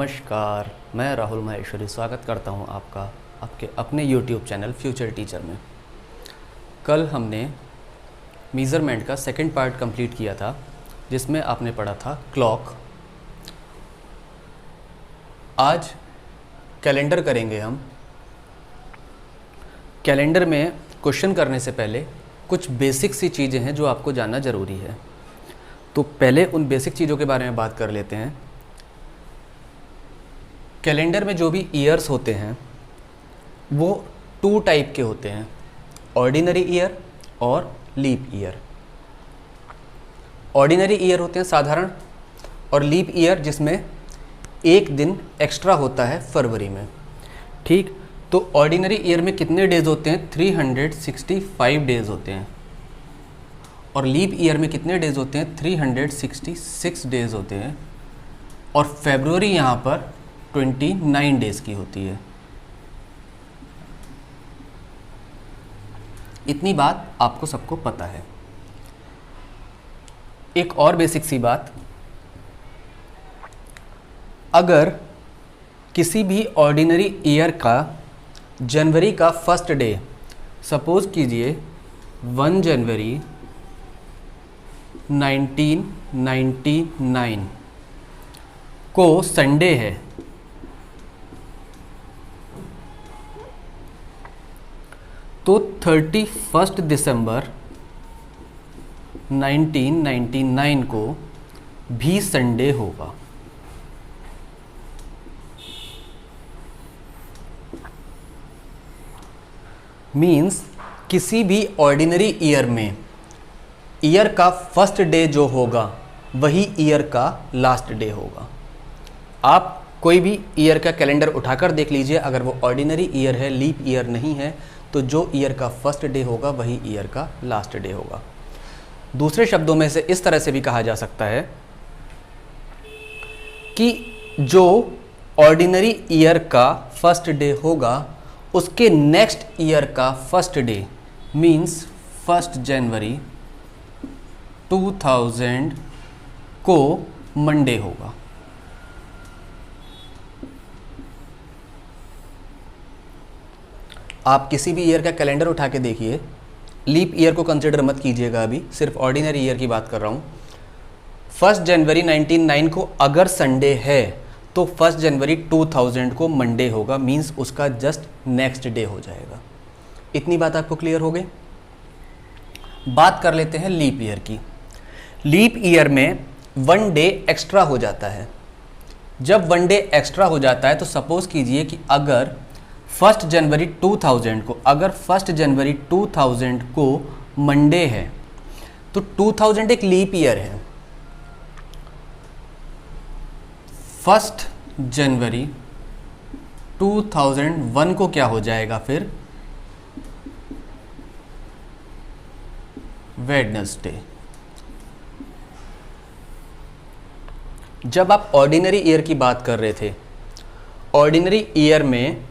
नमस्कार, मैं राहुल माहेश्वरी स्वागत करता हूं आपका आपके अपने YouTube चैनल फ्यूचर टीचर में। कल हमने मेज़रमेंट का सेकंड पार्ट कंप्लीट किया था जिसमें आपने पढ़ा था क्लॉक। आज कैलेंडर करेंगे हम। कैलेंडर में क्वेश्चन करने से पहले कुछ बेसिक सी चीज़ें हैं जो आपको जानना ज़रूरी है। तो पहले उन बेसिक चीज़ों के बारे में बात कर लेते हैं। कैलेंडर में जो भी ईयर्स होते हैं वो 2 टाइप के होते हैं, ऑर्डिनरी ईयर और लीप ईयर। ऑर्डिनरी ईयर होते हैं साधारण, और लीप ईयर जिसमें एक दिन एक्स्ट्रा होता है फरवरी में। ठीक, तो ऑर्डिनरी ईयर में कितने डेज होते हैं? 365 डेज होते हैं। और लीप ईयर में कितने डेज होते हैं? 366 डेज होते हैं। और फरवरी यहाँ पर 29 डेज की होती है। इतनी बात आपको सबको पता है। एक और बेसिक सी बात, अगर किसी भी ऑर्डिनरी ईयर का जनवरी का फर्स्ट डे, सपोज कीजिए 1 जनवरी 1999 को संडे है, तो 31 दिसंबर 1999 को भी संडे होगा। मीन्स किसी भी ऑर्डिनरी ईयर में ईयर का फर्स्ट डे जो होगा वही ईयर का लास्ट डे होगा। आप कोई भी ईयर का कैलेंडर उठाकर देख लीजिए, अगर वो ऑर्डिनरी ईयर है, लीप ईयर नहीं है, तो जो ईयर का फर्स्ट डे होगा वही ईयर का लास्ट डे होगा। दूसरे शब्दों में से इस तरह से भी कहा जा सकता है कि जो ऑर्डिनरी ईयर का फर्स्ट डे होगा उसके नेक्स्ट ईयर का फर्स्ट डे मीन्स 1 जनवरी 2000 को मंडे होगा। आप किसी भी ईयर का कैलेंडर उठा के देखिए, लीप ईयर को कंसिडर मत कीजिएगा, अभी सिर्फ ऑर्डिनरी ईयर की बात कर रहा हूँ। 1 जनवरी 1999 को अगर संडे है तो 1 जनवरी 2000 को मंडे होगा, मींस उसका जस्ट नेक्स्ट डे हो जाएगा। इतनी बात आपको क्लियर हो गई। बात कर लेते हैं लीप ईयर की। लीप ईयर में 1 डे एक्स्ट्रा हो जाता है। जब 1 डे एक्स्ट्रा हो जाता है तो सपोज कीजिए कि अगर 1 जनवरी 2000 को, अगर 1 जनवरी 2000 को मंडे है तो 2000 एक लीप ईयर है। 1 जनवरी 2001 को क्या हो जाएगा फिर? वेडनेसडे। जब आप ऑर्डिनरी ईयर की बात कर रहे थे, ऑर्डिनरी ईयर में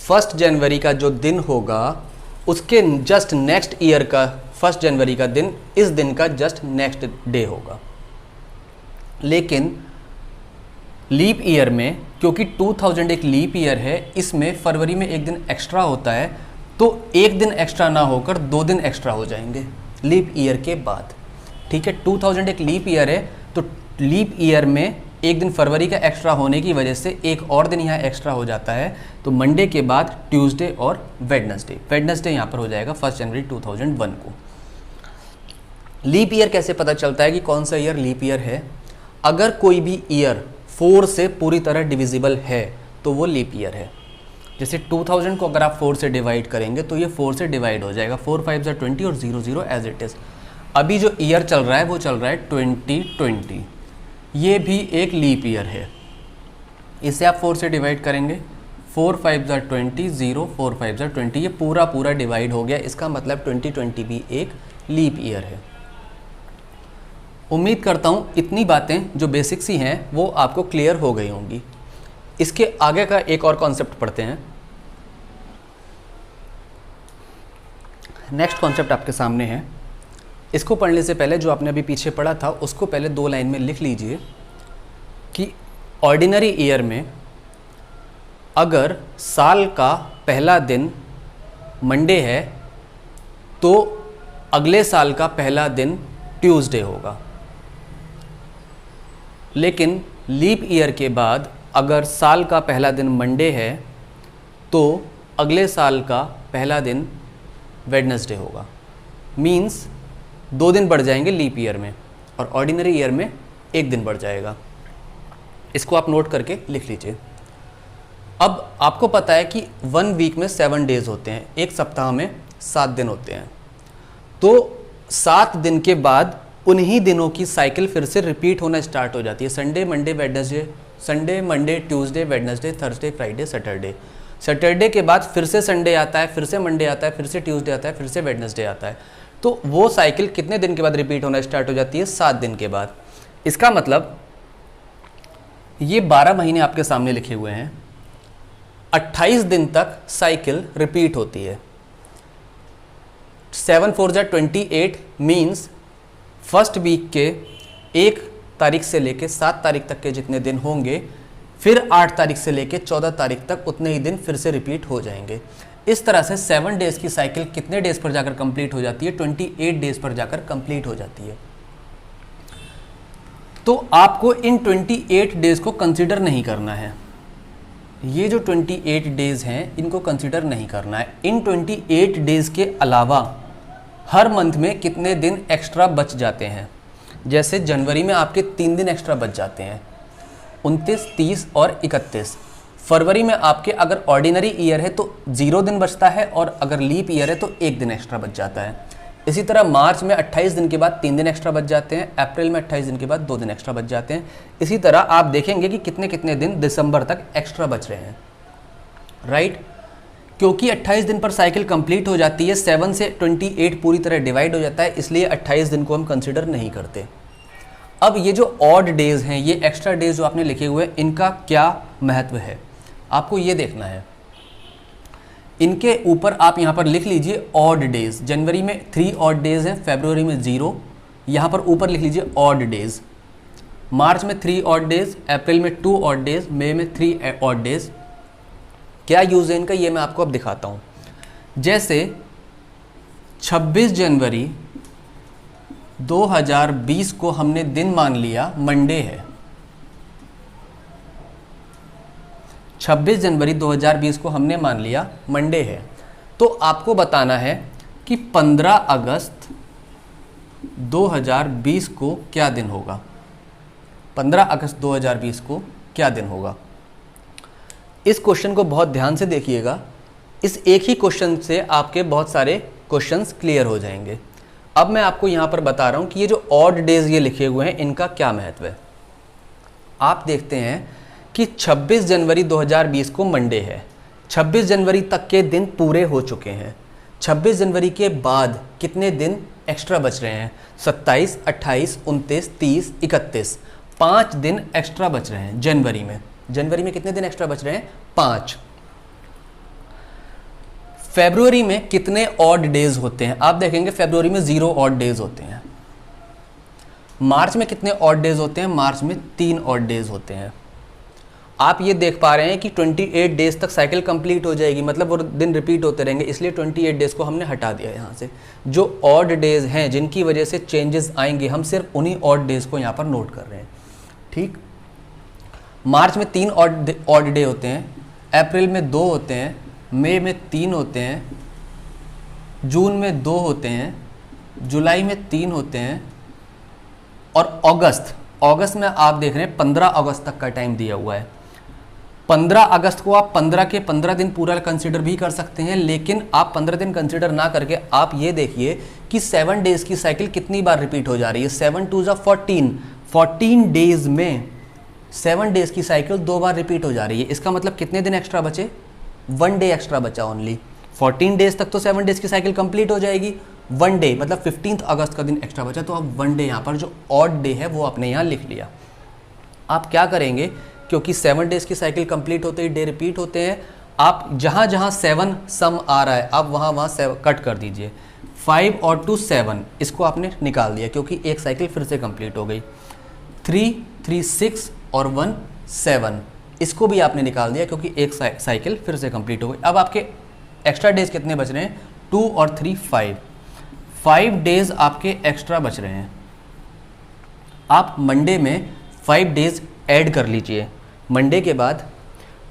1 जनवरी का जो दिन होगा उसके जस्ट नेक्स्ट ईयर का 1 जनवरी का दिन इस दिन का जस्ट नेक्स्ट डे होगा। लेकिन लीप ईयर में, क्योंकि 2000 एक लीप ईयर है, इसमें फरवरी में एक दिन एक्स्ट्रा होता है, तो एक दिन एक्स्ट्रा ना होकर 2 दिन एक्स्ट्रा हो जाएंगे लीप ईयर के बाद। ठीक है, 2000 एक लीप ईयर है, तो लीप ईयर में एक दिन फरवरी का एक्स्ट्रा होने की वजह से एक और दिन यहाँ एक्स्ट्रा हो जाता है, तो मंडे के बाद ट्यूसडे और वेडनेसडे। वेडनेसडे यहाँ पर हो जाएगा 1 जनवरी 2001 को। लीप ईयर कैसे पता चलता है कि कौन सा ईयर लीप ईयर है? अगर कोई भी ईयर 4 से पूरी तरह डिविजिबल है तो वो लीप ईयर है। जैसे 2000 को अगर आप 4 से डिवाइड करेंगे तो ये 4 से डिवाइड हो जाएगा, 4 5 ज़ा 20 और 0 0 एज इट इज़। अभी जो ईयर चल रहा है वो चल रहा है 2020, ये भी एक लीप ईयर है। इसे आप 4 से डिवाइड करेंगे, 4 5 ज़ा 20, 0 4 5 ज़ा 20, ये पूरा डिवाइड हो गया। इसका मतलब 2020 भी एक लीप ईयर है। उम्मीद करता हूँ इतनी बातें जो बेसिक सी हैं वो आपको क्लियर हो गई होंगी। इसके आगे का एक और कॉन्सेप्ट पढ़ते हैं। नेक्स्ट कॉन्सेप्ट आपके सामने है। इसको पढ़ने से पहले जो आपने अभी पीछे पढ़ा था उसको पहले 2 लाइन में लिख लीजिए कि ऑर्डिनरी ईयर में अगर साल का पहला दिन मंडे है तो अगले साल का पहला दिन ट्यूसडे होगा। लेकिन लीप ईयर के बाद अगर साल का पहला दिन मंडे है तो अगले साल का पहला दिन वेडनेसडे होगा। मीन्स 2 दिन बढ़ जाएंगे लीप ईयर में और ऑर्डिनरी ईयर में 1 दिन बढ़ जाएगा। इसको आप नोट करके लिख लीजिए। अब आपको पता है कि 1 वीक में 7 डेज होते हैं, एक सप्ताह में 7 दिन होते हैं। तो 7 दिन के बाद उन्हीं दिनों की साइकिल फिर से रिपीट होना स्टार्ट हो जाती है। Sunday Monday Wednesday, Sunday Monday Tuesday Wednesday Thursday Friday Saturday. Saturday के बाद फिर से संडे आता है, फिर से मंडे आता है, फिर से ट्यूसडे आता है, फिर से वेडनेसडे आता है। तो वो साइकिल कितने दिन के बाद रिपीट होना स्टार्ट हो जाती है? 7 दिन के बाद। इसका मतलब ये 12 महीने आपके सामने लिखे हुए हैं, 28 दिन तक साइकिल रिपीट होती है। 7 4 जा 28 मीन्स फर्स्ट वीक के 1 तारीख से लेके 7 तारीख तक के जितने दिन होंगे, फिर 8 तारीख से लेके 14 तारीख तक उतने ही दिन फिर से रिपीट हो जाएंगे। इस तरह से 7 डेज़ की साइकिल कितने डेज़ पर जाकर कंप्लीट हो जाती है? 28 डेज़ पर जाकर कंप्लीट हो जाती है। तो आपको इन 28 डेज़ को कंसिडर नहीं करना है। ये जो 28 डेज़ हैं इनको कंसिडर नहीं करना है। इन 28 डेज़ के अलावा हर मंथ में कितने दिन एक्स्ट्रा बच जाते हैं? जैसे जनवरी में आपके 3 दिन एक्स्ट्रा बच जाते हैं, 29, 30 और 31। फरवरी में आपके अगर ऑर्डिनरी ईयर है तो 0 दिन बचता है और अगर लीप ईयर है तो 1 दिन एक्स्ट्रा बच जाता है। इसी तरह मार्च में 28 दिन के बाद 3 दिन एक्स्ट्रा बच जाते हैं, अप्रैल में 28 दिन के बाद 2 दिन एक्स्ट्रा बच जाते हैं। इसी तरह आप देखेंगे कि कितने कितने दिन दिसंबर तक एक्स्ट्रा बच रहे हैं, राइट? क्योंकि 28 दिन पर साइकिल कंप्लीट हो जाती है, 7 से 28 पूरी तरह डिवाइड हो जाता है, इसलिए 28 दिन को हम कंसिडर नहीं करते। अब ये जो ऑड डेज हैं, ये एक्स्ट्रा डेज जो आपने लिखे हुए हैं, इनका क्या महत्व है आपको ये देखना है। इनके ऊपर आप यहाँ पर लिख लीजिए ऑड डेज। जनवरी में 3 ऑड डेज हैं, फरवरी में 0, यहाँ पर ऊपर लिख लीजिए ऑड डेज। मार्च में 3 ऑड डेज, अप्रैल में 2 ऑड डेज, मई में 3 ऑड डेज। क्या यूज़ है इनका ये मैं आपको अब दिखाता हूँ। जैसे 26 जनवरी 2020 को हमने दिन मान लिया मंडे है। 26 जनवरी 2020 को हमने मान लिया मंडे है। तो आपको बताना है कि 15 अगस्त 2020 को क्या दिन होगा। 15 अगस्त 2020 को क्या दिन होगा? इस क्वेश्चन को बहुत ध्यान से देखिएगा। इस एक ही क्वेश्चन से आपके बहुत सारे क्वेश्चंस क्लियर हो जाएंगे। अब मैं आपको यहाँ पर बता रहा हूँ कि ये जो ऑड डेज ये लिखे हुए हैं इनका क्या महत्व है। आप देखते हैं कि 26 जनवरी 2020 को मंडे है। 26 जनवरी तक के दिन पूरे हो चुके हैं। 26 जनवरी के बाद कितने दिन एक्स्ट्रा बच रहे हैं? 27, 28, 29, 30, 31। 5 दिन एक्स्ट्रा बच रहे हैं जनवरी में। जनवरी में कितने दिन एक्स्ट्रा बच रहे हैं? 5। फरवरी में कितने ऑड डेज होते हैं? आप देखेंगे फरवरी में 0 ऑड डेज होते हैं। मार्च में कितने ऑड डेज होते हैं? मार्च में 3 ऑड डेज होते हैं। आप ये देख पा रहे हैं कि 28 डेज तक साइकिल कंप्लीट हो जाएगी, मतलब वो दिन रिपीट होते रहेंगे, इसलिए 28 डेज को हमने हटा दिया यहाँ से। जो ऑड डेज हैं जिनकी वजह से चेंजेस आएंगे, हम सिर्फ उन्हीं ऑड डेज को यहाँ पर नोट कर रहे हैं, ठीक। मार्च में 3 ऑड डे होते हैं, अप्रैल में 2 होते हैं, मई में 3 होते हैं, जून में 2 होते हैं, जुलाई में 3 होते हैं और अगस्त में आप देख रहे हैं 15 अगस्त तक का टाइम दिया हुआ है। 15 अगस्त को आप 15 के 15 दिन पूरा कंसिडर भी कर सकते हैं, लेकिन आप 15 दिन कंसिडर ना करके आप ये देखिए कि 7 डेज़ की साइकिल कितनी बार रिपीट हो जा रही है। 7 2 14, 14 डेज़ में 7 डेज़ की साइकिल 2 बार रिपीट हो जा रही है। इसका मतलब कितने दिन एक्स्ट्रा बचे? 1 डे एक्स्ट्रा बचा ओनली। 14 डेज़ तक तो 7 डेज़ की साइकिल कंप्लीट हो जाएगी, 1 डे मतलब 15 अगस्त का दिन एक्स्ट्रा बचा, तो अब 1 डे यहाँ पर जो ऑड डे है वो आपने यहाँ लिख लिया। आप क्या करेंगे, क्योंकि 7 डेज़ की साइकिल कंप्लीट होते ही डे रिपीट होते हैं, आप जहाँ जहाँ 7 सम आ रहा है आप वहाँ 7 कट कर दीजिए। 5 और 2 7, इसको आपने निकाल दिया क्योंकि एक साइकिल फिर से कंप्लीट हो गई। 3 3 6 और 1 7, इसको भी आपने निकाल दिया क्योंकि एक साइकिल फिर से कंप्लीट हो गई। अब आपके एक्स्ट्रा डेज कितने बच रहे हैं? 2 और 3 5 डेज आपके एक्स्ट्रा बच रहे हैं। आप मंडे में 5 डेज ऐड कर लीजिए। मंडे के बाद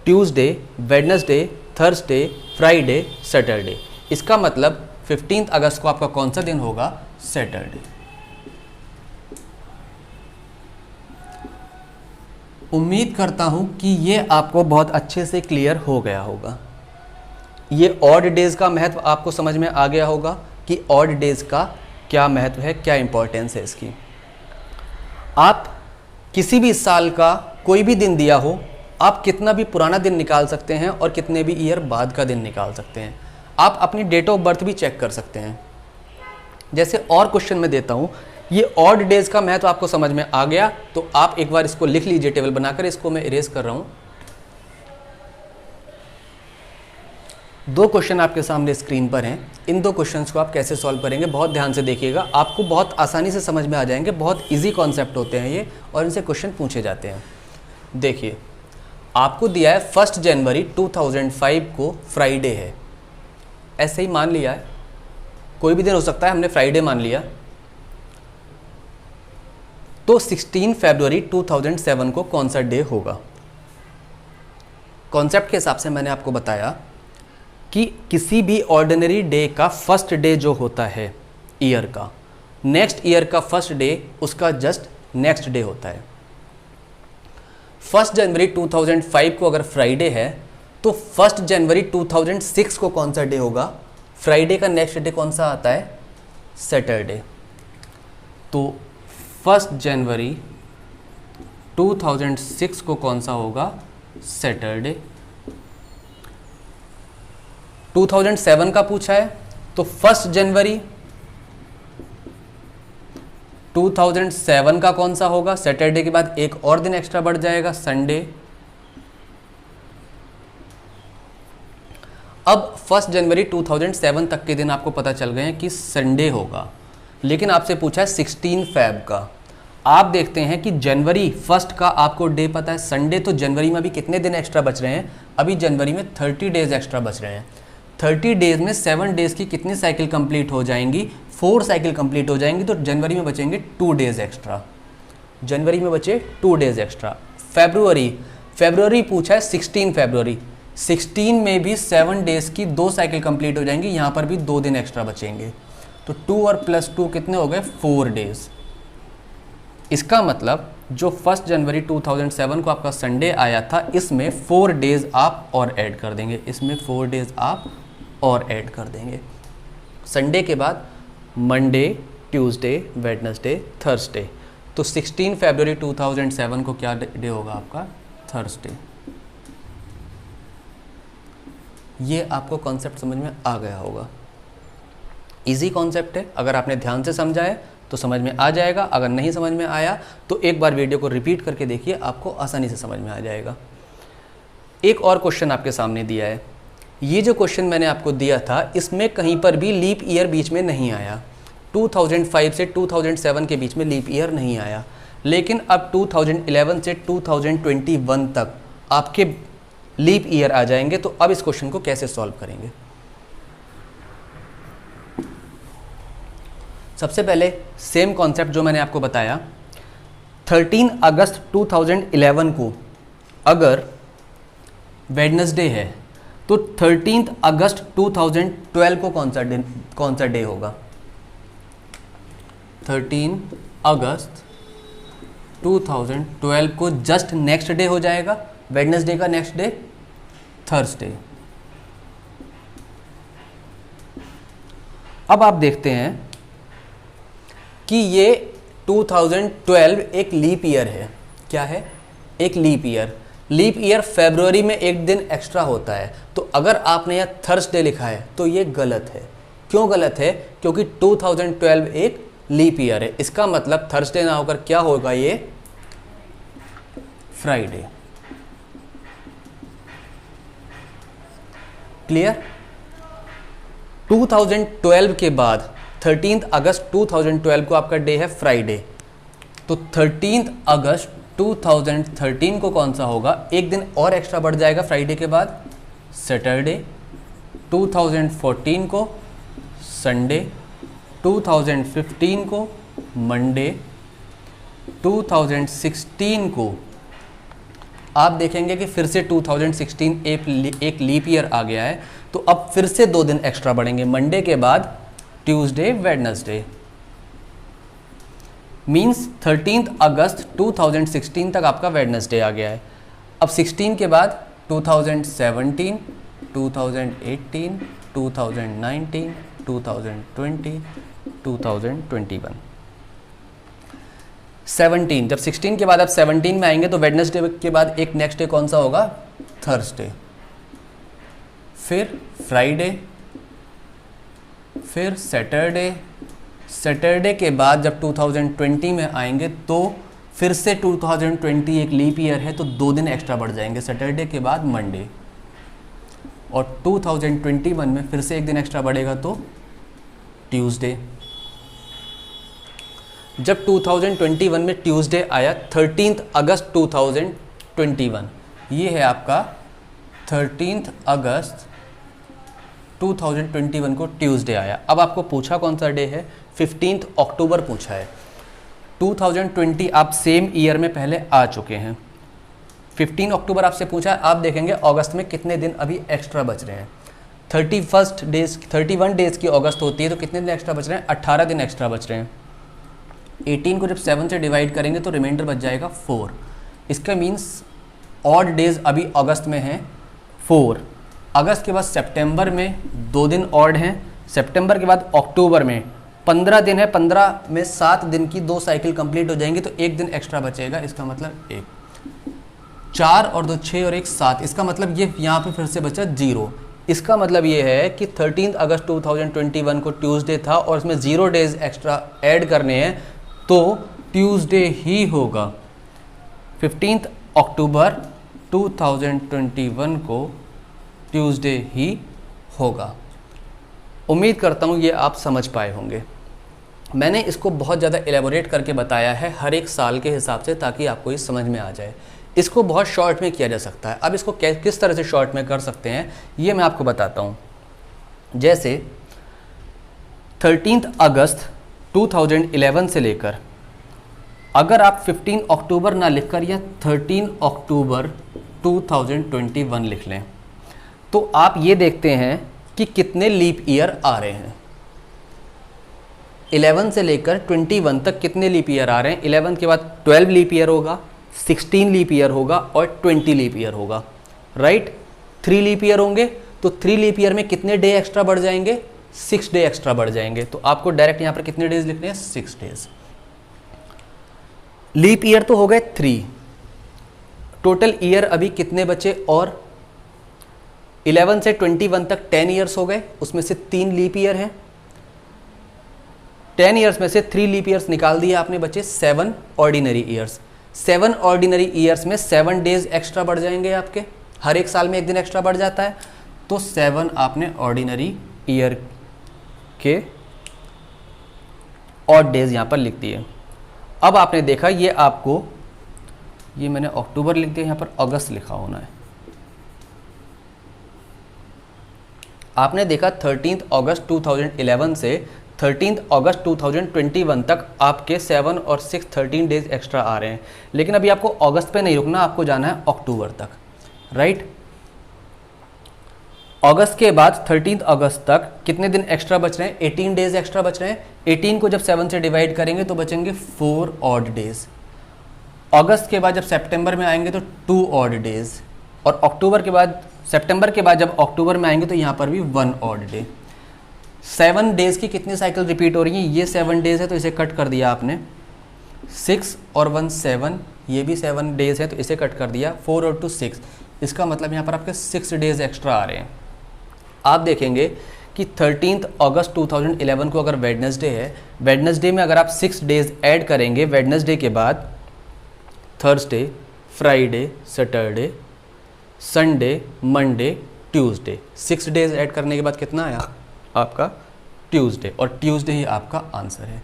Tuesday, Wednesday, Thursday, Friday, Saturday. इसका मतलब 15 अगस्त को आपका कौन सा दिन होगा? सैटरडे। उम्मीद करता हूं कि ये आपको बहुत अच्छे से क्लियर हो गया होगा। ये ऑड डेज का महत्व आपको समझ में आ गया होगा कि ऑड डेज का क्या महत्व है, क्या इंपॉर्टेंस है इसकी। आप किसी भी साल का कोई भी दिन दिया हो, आप कितना भी पुराना दिन निकाल सकते हैं और कितने भी ईयर बाद का दिन निकाल सकते हैं। आप अपनी डेट ऑफ बर्थ भी चेक कर सकते हैं। जैसे और क्वेश्चन में देता हूं, ये ऑड डेज का महत्व आपको समझ में आ गया तो आप एक बार इसको लिख लीजिए टेबल बनाकर। इसको मैं इरेज कर रहा हूं। 2 क्वेश्चन आपके सामने स्क्रीन पर हैं। इन 2 क्वेश्चंस को आप कैसे सॉल्व करेंगे बहुत ध्यान से देखिएगा, आपको बहुत आसानी से समझ में आ जाएंगे। बहुत इजी कॉन्सेप्ट होते हैं ये और इनसे क्वेश्चन पूछे जाते हैं। देखिए, आपको दिया है 1 जनवरी 2005 को फ्राइडे है, ऐसे ही मान लिया है, कोई भी दिन हो सकता है, हमने फ्राइडे मान लिया। तो 16 फरवरी 2007 को कौन सा डे होगा? कॉन्सेप्ट के हिसाब से मैंने आपको बताया कि किसी भी ऑर्डिनरी डे का फर्स्ट डे जो होता है ईयर का, नेक्स्ट ईयर का फर्स्ट डे उसका जस्ट नेक्स्ट डे होता है। 1 जनवरी 2005 को अगर फ्राइडे है तो 1 जनवरी 2006 को कौन सा डे होगा? फ्राइडे का नेक्स्ट डे कौन सा आता है? सैटरडे। तो 1 जनवरी 2006 को कौन सा होगा? सैटरडे। 2007 का पूछा है तो 1 जनवरी 2007 का कौन सा होगा? सैटरडे के बाद एक और दिन एक्स्ट्रा बढ़ जाएगा, संडे। अब 1 जनवरी 2007 तक के दिन आपको पता चल गए हैं कि संडे होगा, लेकिन आपसे पूछा है 16 फेब का। आप देखते हैं कि जनवरी 1 का आपको डे पता है संडे, तो जनवरी में अभी कितने दिन एक्स्ट्रा बच रहे हैं? अभी जनवरी में 30 डेज एक्स्ट्रा बच रहे हैं। 30 डेज में 7 डेज की कितनी साइकिल कंप्लीट हो जाएंगी? 4 साइकिल कंप्लीट हो जाएंगी, तो जनवरी में बचेंगे 2 डेज एक्स्ट्रा। जनवरी में बचे 2 डेज एक्स्ट्रा। फरवरी पूछा है 16 फरवरी, 16 में भी 7 डेज की 2 साइकिल कंप्लीट हो जाएंगी, यहाँ पर भी 2 दिन एक्स्ट्रा बचेंगे। तो 2 और +2 कितने हो गए? 4 डेज। इसका मतलब जो 1 जनवरी 2007 को आपका संडे आया था, इसमें 4 डेज आप और ऐड कर देंगे, इसमें 4 डेज आप और ऐड कर देंगे। संडे के बाद मंडे, ट्यूसडे, वेडनेसडे, थर्सडे। तो 16 फरवरी 2007 को क्या डे होगा आपका? थर्सडे। ये आपको कॉन्सेप्ट समझ में आ गया होगा। इजी कॉन्सेप्ट है, अगर आपने ध्यान से समझा है तो समझ में आ जाएगा। अगर नहीं समझ में आया तो एक बार वीडियो को रिपीट करके देखिए, आपको आसानी से समझ में आ जाएगा। एक और क्वेश्चन आपके सामने दिया है। ये जो क्वेश्चन मैंने आपको दिया था, इसमें कहीं पर भी लीप ईयर बीच में नहीं आया। 2005 से 2007 के बीच में लीप ईयर नहीं आया, लेकिन अब 2011 से 2021 तक आपके लीप ईयर आ जाएंगे। तो अब इस क्वेश्चन को कैसे सॉल्व करेंगे? सबसे पहले सेम कॉन्सेप्ट जो मैंने आपको बताया, 13 अगस्त 2011 को अगर वेडनेसडे है तो 13 अगस्त 2012 को कौन सा डे होगा? 13 अगस्त 2012 को जस्ट नेक्स्ट डे हो जाएगा। वेडनेसडे का नेक्स्ट डे थर्सडे। अब आप देखते हैं कि ये 2012 एक लीप ईयर है। क्या है? एक लीप ईयर। लीप ईयर फरवरी में एक दिन एक्स्ट्रा होता है, तो अगर आपने यहाँ थर्सडे लिखा है तो ये गलत है। क्यों गलत है? क्योंकि 2012 एक लीप ईयर है। इसका मतलब थर्सडे ना होकर क्या होगा? ये फ्राइडे। क्लियर? 2012 के बाद 13 अगस्त 2012 को आपका डे है फ्राइडे, तो 13 अगस्त 2013 को कौन सा होगा, एक दिन और एक्स्ट्रा बढ़ जाएगा फ्राइडे के बाद, सैटरडे। 2014 को संडे। 2015 को मंडे। 2016 को आप देखेंगे कि फिर से 2016 एक लीप ईयर आ गया है, तो अब फिर से 2 दिन एक्स्ट्रा बढ़ेंगे, मंडे के बाद ट्यूसडे वेडनेसडे। मीन्स 13 अगस्त 2016 तक आपका वेडनेसडे आ गया है। अब 16 के बाद 2017, 2018, 2019, 2020, 2021। 17, जब 16 के बाद आप 17 में आएंगे तो वेडनेसडे के बाद एक नेक्स्ट डे कौन सा होगा, थर्सडे, फिर फ्राइडे, फिर सैटरडे। सैटरडे के बाद जब 2020 में आएंगे तो फिर से 2020 एक लीप ईयर है तो 2 दिन एक्स्ट्रा बढ़ जाएंगे, सैटरडे के बाद मंडे। और 2021 में फिर से एक दिन एक्स्ट्रा बढ़ेगा तो ट्यूसडे। जब 2021 में ट्यूसडे आया 13 अगस्त 2021, ये है आपका 13 अगस्त 2021 को ट्यूसडे आया। अब आपको पूछा कौन सा डे है, 15 अक्टूबर पूछा है। 2020 आप सेम ईयर में पहले आ चुके हैं, 15 अक्टूबर आपसे पूछा है। आप देखेंगे अगस्त में कितने दिन अभी एक्स्ट्रा बच रहे हैं, 31 डेज की अगस्त होती है तो कितने दिन एक्स्ट्रा बच रहे हैं, 18 दिन एक्स्ट्रा बच रहे हैं। 18 को जब 7 से डिवाइड करेंगे तो रिमाइंडर बच जाएगा 4। इसका मीन्स ऑड डेज अभी अगस्त में हैं 4। अगस्त के बाद सितंबर में 2 दिन ऑड हैं, सितंबर के बाद अक्टूबर में 15 दिन है, 15 में 7 दिन की 2 साइकिल कंप्लीट हो जाएंगी तो 1 दिन एक्स्ट्रा बचेगा। इसका मतलब 1, 4 और 2 6 और 1 7। इसका मतलब ये यहाँ पे फिर से बचा 0। इसका मतलब ये है कि 13 अगस्त 2021 को ट्यूसडे था और इसमें 0 डेज एक्स्ट्रा ऐड करने हैं तो ट्यूसडे ही होगा। 15 अक्टूबर 2021 को ट्यूसडे ही होगा। उम्मीद करता हूँ ये आप समझ पाए होंगे। मैंने इसको बहुत ज़्यादा एलेबोरेट करके बताया है हर एक साल के हिसाब से ताकि आपको ये समझ में आ जाए। इसको बहुत शॉर्ट में किया जा सकता है। अब इसको किस तरह से शॉर्ट में कर सकते हैं ये मैं आपको बताता हूँ। जैसे 13 अगस्त 2011 से लेकर अगर आप 15 अक्टूबर ना लिखकर या 13 अक्टूबर 2021 लिख लें तो आप ये देखते हैं कि कितने लीप ईयर आ रहे हैं। 11 से लेकर 21 तक कितने लीप ईयर आ रहे हैं। 11 के बाद 12 लीप ईयर होगा, 16 लीप ईयर होगा और 20 लीप ईयर होगा, राइट। 3 लीप ईयर होंगे तो 3 लीप ईयर में कितने डे एक्स्ट्रा बढ़ जाएंगे, 6 डे एक्स्ट्रा बढ़ जाएंगे। तो आपको डायरेक्ट यहाँ पर कितने डेज लिखने हैं, 6 डेज। लीप ईयर तो हो गए 3, टोटल ईयर अभी कितने बचे और 11 से 21 तक 10 ईयर्स हो गए, उसमें से 3 लीप ईयर हैं। 10 ईयर्स में से 3 लीप ईयर्स निकाल दिए आपने, बचे 7 ऑर्डिनरी ईयर्स। 7 ऑर्डिनरी ईयर्स में 7 डेज एक्स्ट्रा बढ़ जाएंगे आपके, हर एक साल में 1 दिन एक्स्ट्रा बढ़ जाता है तो 7 आपने ऑर्डिनरी ईयर के ऑड डेज यहाँ पर लिख दिए। अब आपने देखा ये आपको, ये मैंने अक्टूबर लिख दिया, यहाँ पर अगस्त लिखा होना है। आपने देखा 13 अगस्त 2011 से 13 अगस्त 2021 तक आपके 7 और 6 13 डेज एक्स्ट्रा आ रहे हैं। लेकिन अभी आपको अगस्त पे नहीं रुकना, आपको जाना है अक्टूबर तक, राइट। अगस्त के बाद 13 अगस्त तक कितने दिन एक्स्ट्रा बच रहे हैं, 18 डेज एक्स्ट्रा बच रहे हैं। 18 को जब 7 से डिवाइड करेंगे तो बचेंगे 4 ऑड डेज। अगस्त के बाद जब सितंबर में आएंगे तो 2 ऑड डेज और अक्टूबर के बाद, सितंबर के बाद जब अक्टूबर में आएंगे तो यहाँ पर भी 1 ऑड डे। 7 डेज की कितनी साइकिल रिपीट हो रही है, ये 7 डेज है तो इसे कट कर दिया आपने। 6 और 1 7, ये भी 7 डेज है तो इसे कट कर दिया। 4 और 2 6, इसका मतलब यहाँ पर आपके 6 डेज एक्स्ट्रा आ रहे हैं। आप देखेंगे कि 13 अगस्त 2011 को अगर वेडनेसडे है, वेडनेसडे में अगर आप 6 डेज ऐड करेंगे, वेडनेसडे के बाद Thursday, Friday, Saturday, Sunday, Monday, Tuesday, 6 days add करने के बाद कितना आया आपका, ट्यूसडे। और ट्यूसडे ही आपका आंसर है।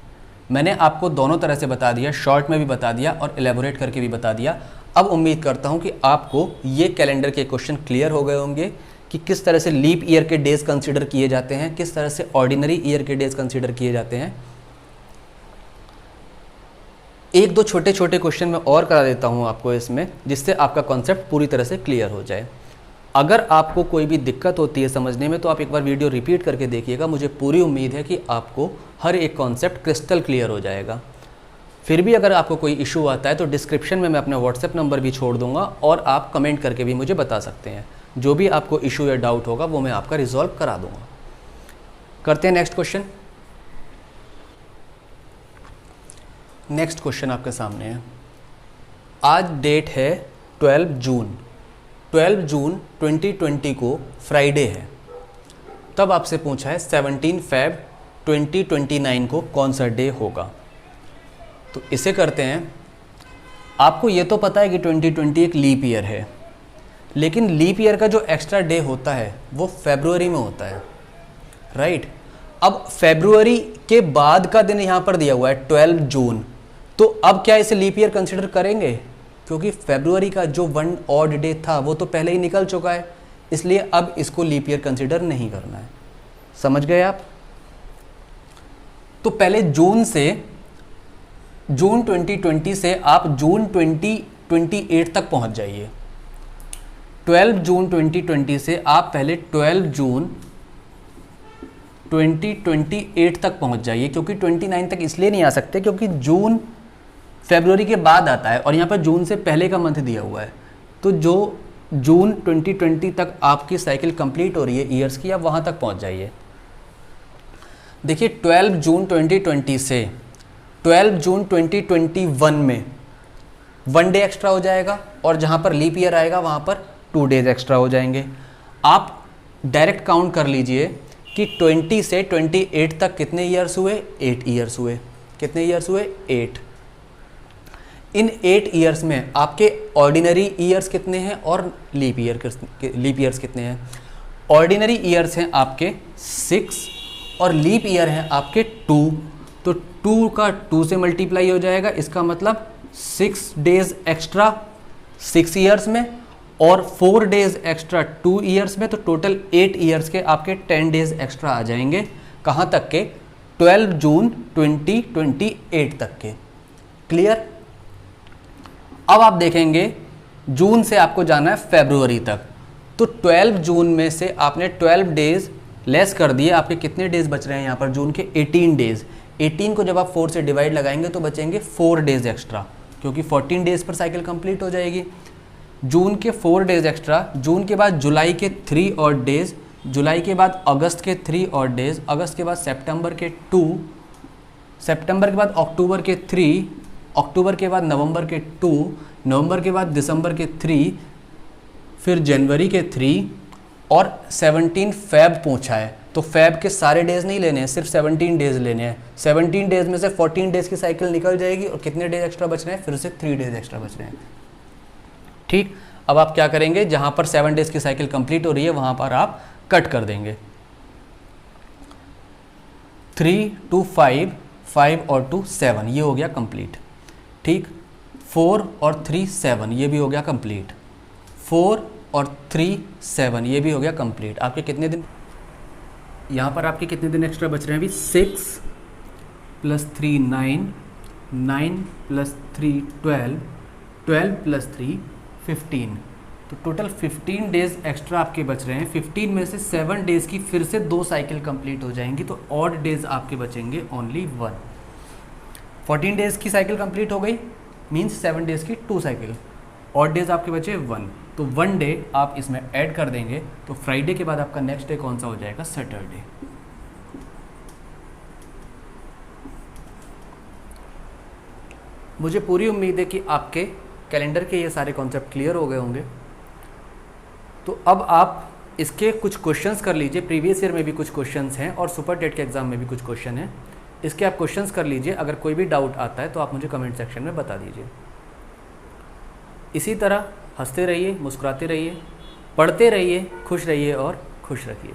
मैंने आपको दोनों तरह से बता दिया, शॉर्ट में भी बता दिया और एलेबोरेट करके भी बता दिया। अब उम्मीद करता हूँ कि आपको ये कैलेंडर के क्वेश्चन क्लियर हो गए होंगे कि किस तरह से लीप ईयर के डेज कंसीडर किए जाते हैं, किस तरह से ऑर्डिनरी ईयर के डेज कंसीडर किए जाते हैं। एक दो छोटे छोटे क्वेश्चन मैं और करा देता हूँ आपको इसमें, जिससे आपका कॉन्सेप्ट पूरी तरह से क्लियर हो जाए। अगर आपको कोई भी दिक्कत होती है समझने में तो आप एक बार वीडियो रिपीट करके देखिएगा। मुझे पूरी उम्मीद है कि आपको हर एक कॉन्सेप्ट क्रिस्टल क्लियर हो जाएगा। फिर भी अगर आपको कोई इशू आता है तो डिस्क्रिप्शन में मैं अपना व्हाट्सएप नंबर भी छोड़ दूंगा और आप कमेंट करके भी मुझे बता सकते हैं। जो भी आपको इशू या डाउट होगा वो मैं आपका रिजॉल्व करा दूंगा। करते हैं नेक्स्ट क्वेश्चन। नेक्स्ट क्वेश्चन आपके सामने है। आज डेट है 12 जून। 12 जून 2020 को फ्राइडे है। तब आपसे पूछा है 17 फेब 2029 को कौन सा डे होगा। तो इसे करते हैं। आपको ये तो पता है कि 2020 एक लीप ईयर है, लेकिन लीप ईयर का जो एक्स्ट्रा डे होता है वो फरवरी में होता है, राइट। अब फरवरी के बाद का दिन यहाँ पर दिया हुआ है 12 जून, तो अब क्या इसे लीप ईयर कंसिडर करेंगे? क्योंकि फरवरी का जो 1 ऑड डे था वो तो पहले ही निकल चुका है, इसलिए अब इसको लीप ईयर कंसिडर नहीं करना है। समझ गए आप? तो पहले जून 2020 से आप जून 2028 तक पहुंच जाइए। 12 जून 2020 से आप पहले 12 जून 2028 तक पहुंच जाइए, क्योंकि 29 तक इसलिए नहीं आ सकते क्योंकि जून फरवरी के बाद आता है और यहाँ पर जून से पहले का मंथ दिया हुआ है। तो जो जून 2020 तक आपकी साइकिल कंप्लीट हो रही है ईयर्स की, आप वहाँ तक पहुँच जाइए। देखिए 12 जून 2020 से 12 जून 2021 में 1 डे एक्स्ट्रा हो जाएगा और जहाँ पर लीप ईयर आएगा वहाँ पर 2 डेज एक्स्ट्रा हो जाएंगे। आप डायरेक्ट काउंट कर लीजिए कि 20 से 28 तक कितने ईयर्स हुए? 8 ईयर्स हुए। कितने ईयर्स हुए? 8। इन 8 ईयर्स में आपके ऑर्डिनरी ईयर्स कितने हैं और लीप ईयर्स कितने हैं? ऑर्डिनरी ईयर्स हैं आपके 6 और लीप ईयर हैं आपके 2। तो 2 का 2 से मल्टीप्लाई हो जाएगा, इसका मतलब 6 डेज एक्स्ट्रा 6 ईयर्स में और 4 डेज एक्स्ट्रा 2 ईयर्स में, तो टोटल 8 ईयर्स के आपके 10 डेज एक्स्ट्रा आ जाएंगे। कहाँ तक के? 12 जून 2028 तक के। क्लियर? अब आप देखेंगे जून से आपको जाना है फरवरी तक, तो 12 जून में से आपने 12 डेज लेस कर दिए। आपके कितने डेज बच रहे हैं यहाँ पर? जून के 18 डेज। 18 को जब आप 4 से डिवाइड लगाएंगे तो बचेंगे 4 डेज एक्स्ट्रा, क्योंकि 14 डेज पर साइकिल कंप्लीट हो जाएगी। जून के 4 डेज एक्स्ट्रा। जून के बाद जुलाई के 3 ऑड डेज, जुलाई के बाद अगस्त के 3 ऑड डेज, अगस्त के बाद सितंबर के 2, सितंबर के बाद अक्टूबर के 3, अक्टूबर के बाद नवंबर के 2, नवंबर के बाद दिसंबर के 3, फिर जनवरी के 3 और 17 फेब पूछा है। तो फेब के सारे डेज नहीं लेने हैं, सिर्फ 17 डेज लेने हैं। 17 डेज में से 14 डेज की साइकिल निकल जाएगी और कितने डेज एक्स्ट्रा बच रहे हैं? फिर से 3 डेज एक्स्ट्रा बच रहे हैं। ठीक, अब आप क्या करेंगे? जहां पर 7 डेज की साइकिल कंप्लीट हो रही है वहां पर आप कट कर देंगे। 3 to 5, 5 और 2 7, ये हो गया कंप्लीट। ठीक, 4 और 3 7, ये भी हो गया कंप्लीट। 4 और 3 7, ये भी हो गया कंप्लीट। आपके कितने दिन यहाँ पर आपके कितने दिन एक्स्ट्रा बच रहे हैं अभी? 6 + 3 9, 9 + 3 12, 12 + 3 15, तो टोटल 15 डेज एक्स्ट्रा आपके बच रहे हैं। 15 में से 7 डेज की फिर से 2 साइकिल कंप्लीट हो जाएंगी, तो ऑड डेज आपके बचेंगे ओनली 1। 14 डेज की साइकिल कंप्लीट हो गई, मीन्स 7 डेज की 2 साइकिल। ऑड डेज आपके बचे 1, तो 1 डे आप इसमें ऐड कर देंगे, तो फ्राइडे के बाद आपका नेक्स्ट डे कौन सा हो जाएगा? सैटरडे। मुझे पूरी उम्मीद है कि आपके कैलेंडर के ये सारे कॉन्सेप्ट क्लियर हो गए होंगे। तो अब आप इसके कुछ क्वेश्चंस कर लीजिए। प्रीवियस ईयर में भी कुछ क्वेश्चंस हैं और सुपर टेट के एग्जाम में भी कुछ क्वेश्चन हैं। इसके आप क्वेश्चंस कर लीजिए। अगर कोई भी डाउट आता है तो आप मुझे कमेंट सेक्शन में बता दीजिए। इसी तरह हंसते रहिए, मुस्कुराते रहिए, पढ़ते रहिए, खुश रहिए और खुश रखिए।